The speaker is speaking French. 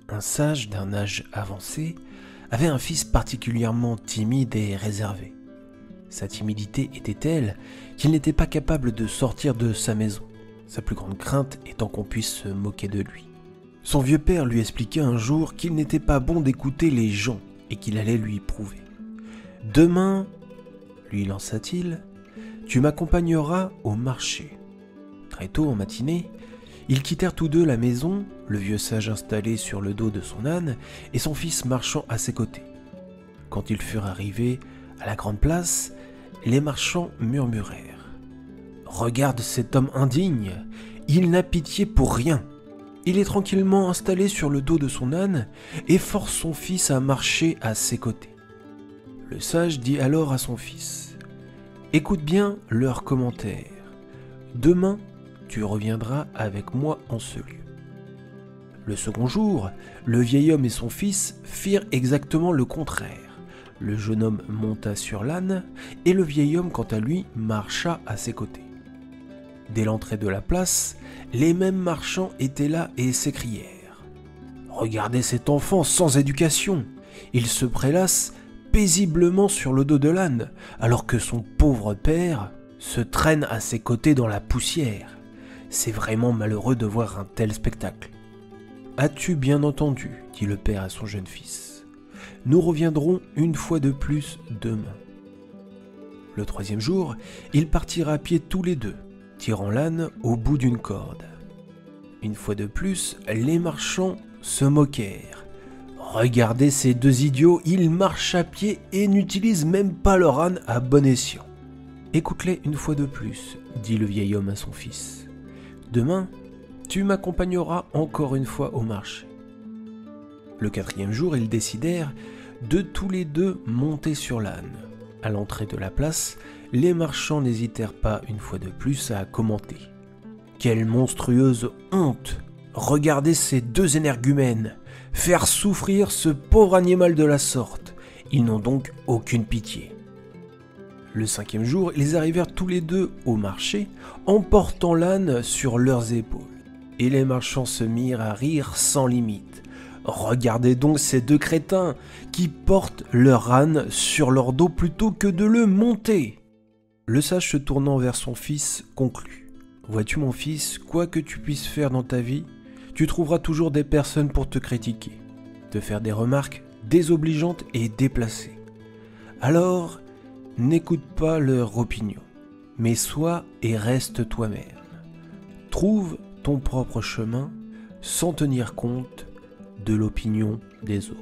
un sage d'un âge avancé, avait un fils particulièrement timide et réservé. Sa timidité était telle qu'il n'était pas capable de sortir de sa maison, sa plus grande crainte étant qu'on puisse se moquer de lui. Son vieux père lui expliqua un jour qu'il n'était pas bon d'écouter les gens et qu'il allait lui prouver. « Demain, lui lança-t-il, tu m'accompagneras au marché. » Très tôt en matinée, ils quittèrent tous deux la maison, le vieux sage installé sur le dos de son âne et son fils marchant à ses côtés. Quand ils furent arrivés à la grande place, les marchands murmurèrent : « Regarde cet homme indigne, il n'a pitié pour rien. Il est tranquillement installé sur le dos de son âne et force son fils à marcher à ses côtés. » Le sage dit alors à son fils : « Écoute bien leurs commentaires. Demain, tu reviendras avec moi en ce lieu. » Le second jour, le vieil homme et son fils firent exactement le contraire. Le jeune homme monta sur l'âne et le vieil homme, quant à lui, marcha à ses côtés. Dès l'entrée de la place, les mêmes marchands étaient là et s'écrièrent : « Regardez cet enfant sans éducation, il se prélasse paisiblement sur le dos de l'âne, alors que son pauvre père se traîne à ses côtés dans la poussière. C'est vraiment malheureux de voir un tel spectacle. »« As-tu bien entendu ? » dit le père à son jeune fils. « Nous reviendrons une fois de plus demain. » Le troisième jour, ils partirent à pied tous les deux, tirant l'âne au bout d'une corde. Une fois de plus, les marchands se moquèrent. « Regardez ces deux idiots, ils marchent à pied et n'utilisent même pas leur âne à bon escient. »« Écoute-les une fois de plus, » dit le vieil homme à son fils. « Demain, tu m'accompagneras encore une fois au marché. » Le quatrième jour, ils décidèrent de tous les deux monter sur l'âne. À l'entrée de la place, les marchands n'hésitèrent pas une fois de plus à commenter. « Quelle monstrueuse honte ! Regardez ces deux énergumènes faire souffrir ce pauvre animal de la sorte. Ils n'ont donc aucune pitié. » Le cinquième jour, ils arrivèrent tous les deux au marché, en portant l'âne sur leurs épaules. Et les marchands se mirent à rire sans limite. « Regardez donc ces deux crétins qui portent leur âne sur leur dos plutôt que de le monter. » Le sage, se tournant vers son fils, conclut : « Vois-tu mon fils, quoi que tu puisses faire dans ta vie, tu trouveras toujours des personnes pour te critiquer, te faire des remarques désobligeantes et déplacées. Alors, n'écoute pas leur opinion, mais sois et reste toi-même. Trouve ton propre chemin sans tenir compte de l'opinion des autres. »